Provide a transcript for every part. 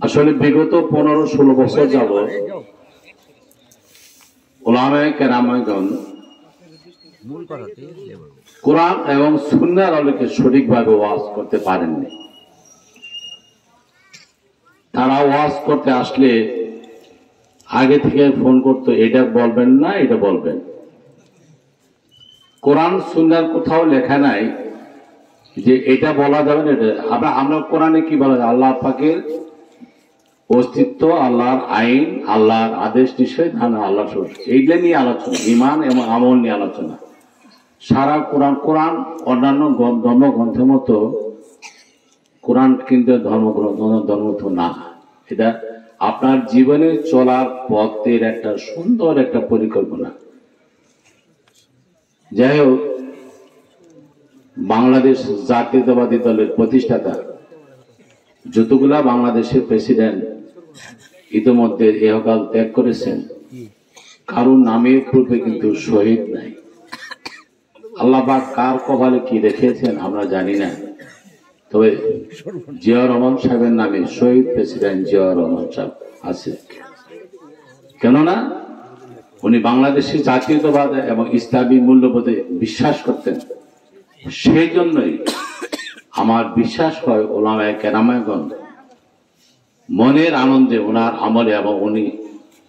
আসলে বিগত 15-16 বছর যাবত উলামায়ে কেরামগণ কোরআন এবং সুন্নাহর আলোকে সঠিকভাবে ওয়াজ করতে পারেননি। তারা ওয়াজ করতে আসলে আগে থেকে ফোন করতো, এটা বলবেন না, এটা বলবেন। কোরআন সুন্নাহর কোথাও লেখা নাই যে এটা বলা যাবে না। এটা আমরা কোরআনে কি বলা যায়? আল্লাহ পাকের অস্তিত্ব, আল্লাহর আইন, আল্লাহর আদেশ নিষেধ, আল্লাহর এইগুলো নিয়ে আলোচনা, ঈমান এবং আমল নিয়ে আলোচনা। সারা কোরআন অন্যান্য ধর্মগ্রন্থের মতো কোরআন কিন্তু ধর্মগ্রন্থ না। এটা আপনার জীবনে চলার পথের একটা সুন্দর একটা পরিকল্পনা। যাই হোক, বাংলাদেশ জাতীয়তাবাদী দলের প্রতিষ্ঠাতা যতগুলা বাংলাদেশের প্রেসিডেন্ট ইতিমধ্যে ইহকাল ত্যাগ করেছেন, কারোর নামের পূর্বে কিন্তু শহীদ নাই। আল্লাহ পাক কার কপালে কি রেখেছেন আমরা জানি না, তবে জিয়াউর রহমান সাহেবের নামে শহীদ প্রেসিডেন্ট জিয়াউর রহমান সাহেব আছে। কেননা উনি বাংলাদেশের জাতীয়তাবাদ এবং ইসলামী মূল্যবোধে বিশ্বাস করতেন। সেই জন্যই আমার বিশ্বাস হয় উলামায়ে কেরামগণ মনের আনন্দে ওনার আমলে এবং উনি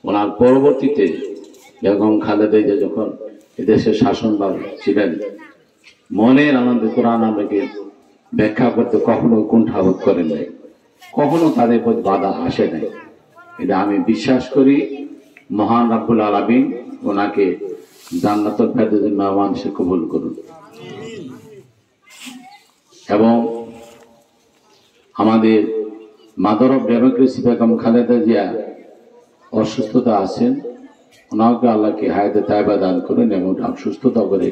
ওনার পরবর্তীতে বেগম খালেদা জিয়া যখন এদেশের শাসনভার ছিলেন, মনের আনন্দে কোরআন আমাকে ব্যাখ্যা করতে কখনো কুণ্ঠাবোধ করেন নাই, কখনো তাদের প্রতি বাধা আসে নাই। এটা আমি বিশ্বাস করি। মহান রব্বুল আলামিন ওনাকে জান্নাতুল ফেরদৌসের মেহমান হিসেবে কবুল করুন। এবং আমাদের mother of democracy Begum Khaleda Zia অসুস্থতা আছেন, ওনাকে আল্লাহকে হায়াতে তাইবা দান করুন এবং সুস্থতা করে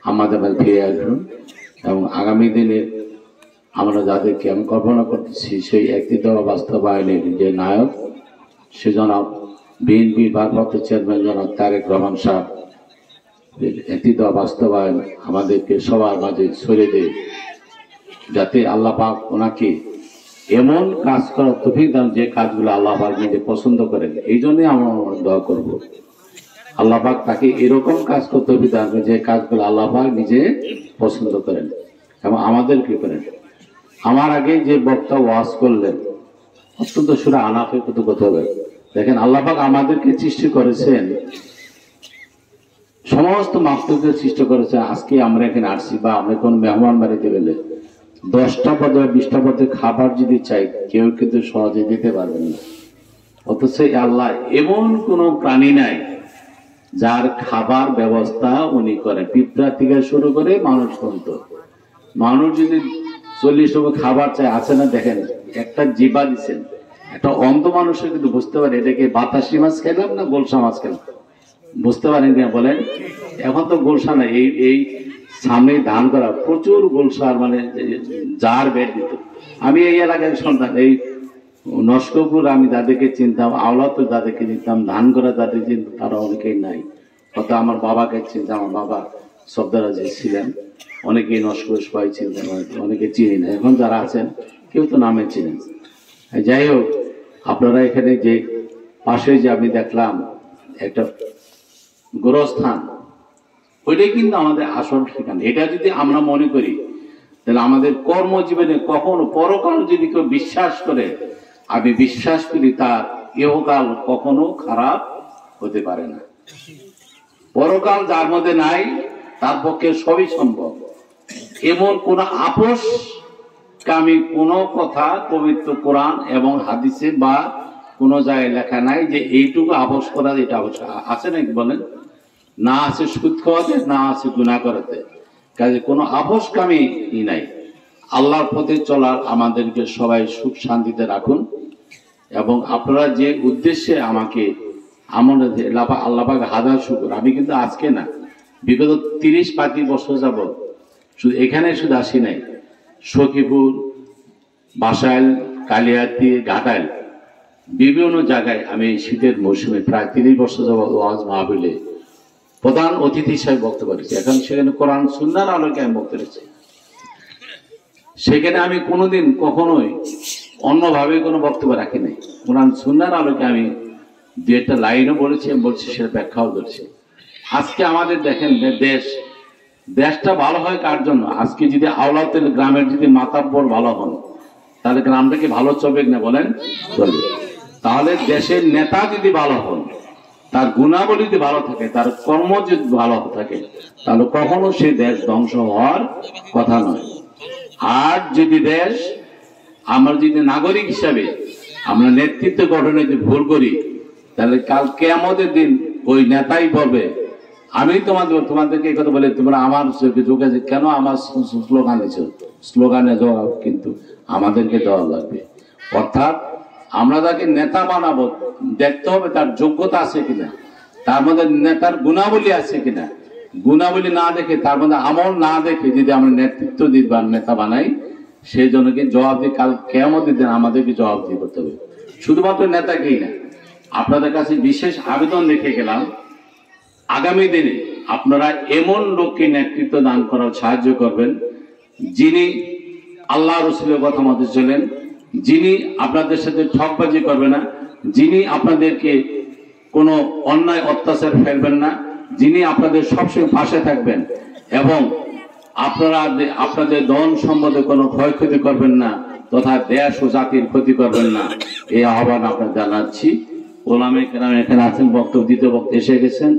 আমাদের মাঝে ফিরে আসুন। এবং আগামী দিনে আমরা যাদেরকে আমি কল্পনা করতেছি সেই একটি দল বাস্তবায়নের যে নায়ক, সে জনাব বিএনপি ভারপ্রাপ্ত চেয়ারম্যান জনাব তারেক রহমান সাহেব, একটি দল বাস্তবায়ন আমাদেরকে সবার মাঝে ছড়িয়ে দেয়, যাতে আল্লাহ পাক ওনাকে এমন কাজ করার তৌফিক দান যে কাজগুলো আল্লাহ পাক নিজে পছন্দ করেন। এই জন্যই আমরা দোয়া করব আল্লাহ পাক তাকে এরকম কাজ করতে তৌফিক দান যে কাজগুলো আল্লাহ পাক নিজে পছন্দ করেন এবং আমাদেরকে করেন। আমার আগে যে বক্তা ওয়াজ করলেন অত্যন্ত সূরা আনাফের কথা হবে। দেখেন, আল্লাহ পাক আমাদেরকে সৃষ্টি করেছেন, সমস্ত মাখলুকদের সৃষ্টি করেছেন। আজকে আমরা এখানে আসছি বা আমরা কোন মেহমান বাড়িতে গেলে 10টা পদে 20টা পদে খাবার যদি চাই, কেউ কিন্তু সহজে দিতে পারবেন না। অথচ আল্লাহ এমন কোন প্রাণী নাই যার খাবার ব্যবস্থা উনি করেন। পিঁপড়া থেকে শুরু করে মানুষ পর্যন্ত। মানুষ যদি 40 টাকা খাবার চায়, আছে না? দেখেন, একটা জিবা দিচ্ছেন, একটা অন্ধ মানুষের কিন্তু বুঝতে পারে এটাকে বাতাসি মাছ খেলাম না গোলসা মাছ খেলাম, বুঝতে পারেন কিনা বলেন? এখন তো গোলসা না, এই সামনে ধান করা প্রচুর গোলসার মানে জার বেড দিত। আমি এই এলাকার সন্তান, এই নস্কপুর আমি যাদেরকে চিনতাম, আওলাতুর যাদেরকে চিনতাম, ধান করা যাদের চিনতাম, তারা অনেকেই নাই। হয়তো আমার বাবাকে চিনতাম, আমার বাবা শব্দরাজি ছিলেন, অনেকেই নস্কর সবাই চিনতাম, অনেকে চিনি না। এখন যারা আছেন কেউ তো নামে চিনেন। যাই হোক, আপনারা এখানে যে পাশে যে আমি দেখলাম একটা গোরস্থান, ওইটাই কিন্তু আমাদের আসল ঠিকানা। এটা যদি আমরা মনে করি তাহলে আমাদের কর্মজীবনে কখনো পরকাল যদি কেউ বিশ্বাস করে, আমি বিশ্বাস করি তার ইহকাল কখনো খারাপ হতে পারে না। পরকাল যার মধ্যে নাই তার পক্ষে সবই সম্ভব। এমন কোন আপোষ কামি কোন কথা পবিত্র কোরআন এবং হাদিসে বা কোন জায়গায় লেখা নাই যে এইটুকু আপোষ করা, এটা আপোষ আছে নাকি বলেন? না আছে সুদ খাওয়াতে, না আছে গুনাহ করাতে। কাজে কোনো আপোষ কামি নাই। আল্লাহর পথে চলার আমাদেরকে সবাই সুখ শান্তিতে রাখুন। এবং আপনারা যে উদ্দেশ্যে আমাকে আল্লাহ পাক হাজার শুকর, আমি কিন্তু আজকে না, বিগত 30-35 বছর যাবত শুধু এখানে শুধু আসি নাই, সখীপুর, বাসাইল, কালিয়াতি, ঘাটাইল, বিভিন্ন জায়গায় আমি শীতের মৌসুমে প্রায় 30 বছর যাবত ওয়াজ মাহফিলে প্রধান অতিথি হিসেবে বক্তব্য রেখেছি। এখন সেখানে কোরআন সুন্নাহর আলোকে আমি বক্তব্য রেখেছি। সেখানে আমি কোনোদিন কখনোই অন্যভাবে কোনো বক্তব্য রাখি নাই। কোরআন সুন্নাহর আলোকে আমি দু একটা লাইনও বলেছি, আমি বলছি সেটা ব্যাখ্যাও করছি। আজকে আমাদের দেখেন দেশটা ভালো হয় কার জন্য? আজকে যদি আওলাতের গ্রামের যদি মাতাব্বর ভালো হন, তাহলে গ্রামটা কি ভালো চলবে কিনা বলেন? চলবে। তাহলে দেশের নেতা যদি ভালো হন, তার গুণাবলী যদি ভালো থাকে, তার কর্ম যদি ভালো থাকে, তাহলে কখনো সে দেশ ধ্বংস হওয়ার কথা নয়। আর যদি দেশ, আমরা যদি নাগরিক হিসাবে আমরা নেতৃত্ব গঠনে যদি ভুল করি, তাহলে কাল কিয়ামতের দিন ওই নেতাই বলবে, আমি তোমাদেরকে এই কথা বলে তোমরা আমার যোগে কেন আমার স্লোগান দিচ্ছ? স্লোগানে জবাব কিন্তু আমাদেরকে দেওয়া লাগবে। অর্থাৎ আমরা তাকে নেতা বানাবো, দেখতে হবে তার যোগ্যতা আছে কিনা, তার মধ্যে নেতার গুণাবলী আছে কিনা। গুণাবলী না দেখে, তার মধ্যে আমল না দেখে যদি আমরা নেতৃত্ব দিই বা নেতা বানাই, সেই জন্য কি জবাব দিয়ে কাল কিয়ামতের দিন আমাদেরকে জবাব দিয়ে করতে হবে। শুধুমাত্র নেতাকেই না, আপনাদের কাছে বিশেষ আবেদন রেখে গেলাম, আগামী দিনে আপনারা এমন লোককে নেতৃত্ব দান করার সাহায্য করবেন, যিনি আল্লাহ রসুলের কথা মতো চলেন, যিনি আপনাদের সাথে ঠকবাজি করবে না, যিনি আপনাদেরকে কোনো অন্যায় অত্যাচার ফেলবেন না, যিনি আপনাদের সবসময় পাশে থাকবেন এবং আপনাদের ধন সম্পদে কোনো ক্ষয়ক্ষতি করবেন না, তথা দেশ ও জাতির ক্ষতি করবেন না, এই আহ্বান আপনার জানাচ্ছি। ওলামে কেরাম এখানে আছেন, বক্তব্য দ্বিতীয় বক্তা এসে গেছেন,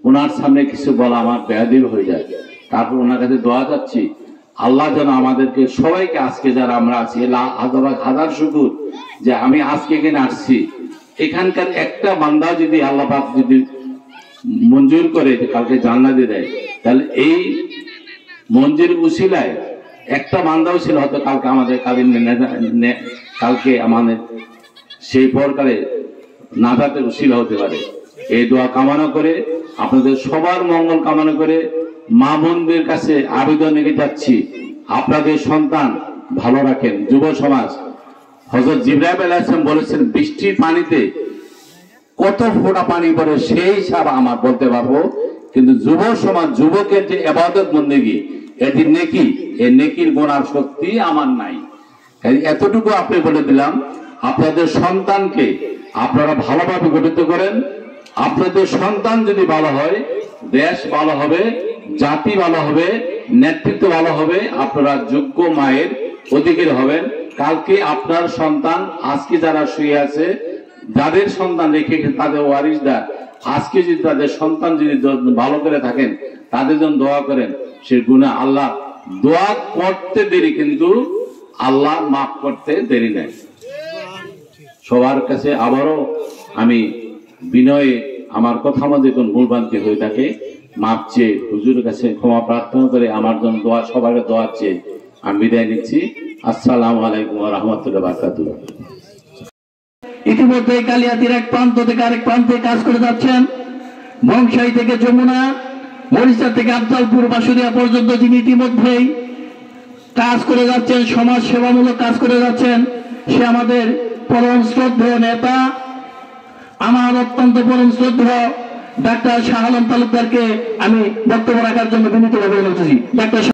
ওনার সামনে কিছু বলা আমার বেয়াদবি হয়ে যায়। তারপর ওনার কাছে দোয়া যাচ্ছি, আল্লাহ যেন আমাদেরকে সবাইকে, আজকে যারা আমরা আছি, হাজার শুকুর যে আমি আজকে এখানে আসছি, এখানকার একটা বান্দা যদি আল্লাহ পাক যদি মঞ্জুর করে কালকে জান্নাতে দেয়, তাহলে এই মঞ্জুর উসিলায় একটা বান্দাও ছিল হয়তো কালকে আমাদের কালকে আমাদের সেই পরকালে নাজাতের উসিলা হতে পারে। এই দোয়া কামনা করে, আপনাদের সবার মঙ্গল কামনা করে মা বোনদের কাছে আবেদন রেখে যাচ্ছি, আপনাদের সন্তান ভালো রাখেন। যুব সমাজ, হযরত জিবরাইল আলাইহিস সালাম বলেছেন, বৃষ্টির পানিতে কত ফোঁটা পানি পড়ে সেই হিসাব আমার বলতে পারবো, কিন্তু যুব সমাজ, যুবকের যে ইবাদত বন্দেগী, এটি নেকি, এই নেকির গোনার শক্তি আমার নাই। এতটুকু আপনি বলে দিলাম, আপনাদের সন্তানকে আপনারা ভালোভাবে গঠিত করেন। আপনাদের সন্তান যদি ভালো হয়, দেশ ভালো হবে, জাতি ভালো হবে, নেতৃত্ব ভালো হবে, আপনারা যোগ্য মায়ের অধিকারী হবেন। কালকে আপনার সন্তান, আজকে যারা শুয়ে আছে, যাদের সন্তান রেখে তাদের ওয়ারিসদার, আজকে যদি তাদের সন্তান যদি ভালো করে থাকেন, তাদের জন্য দোয়া করেন। সে গুনাহ আল্লাহ, দোয়া করতে দেরি কিন্তু আল্লাহ মাফ করতে দেরি নাই। সবার কাছে আবারও আমি বিনয়ে, আমার কথা মধ্যে কোন ভুলভ্রান্তি হয়ে থাকে, মাপ চেয়ে হুজুরের কাছে ক্ষমা প্রার্থনা করে আমার জন্য দোয়া, সবার দোয়া চেয়ে আমি বিদায় নিচ্ছি। আসসালামু আলাইকুম ওয়া রাহমাতুল্লাহি ওয়া বারাকাতুহু। ইতিমধ্যে কালিয়াতির এক প্রান্ত থেকে আরেক প্রান্তে কাজ করে যাচ্ছেন, বংশাই থেকে যমুনা, মরিচা থেকে আফজালপুর, বাসুরিয়া পর্যন্ত যিনি ইতিমধ্যেই কাজ করে যাচ্ছেন, সমাজ সেবামূলক কাজ করে যাচ্ছেন, সে আমাদের পরম শ্রদ্ধেয় নেতা, আমার অত্যন্ত পরম শ্রদ্ধেয় ডাক্তার শাহ আলম তালুকদারকে আমি বক্তব্য রাখার জন্য বিনীতভাবে অনুরোধ করছি। ডাক্তার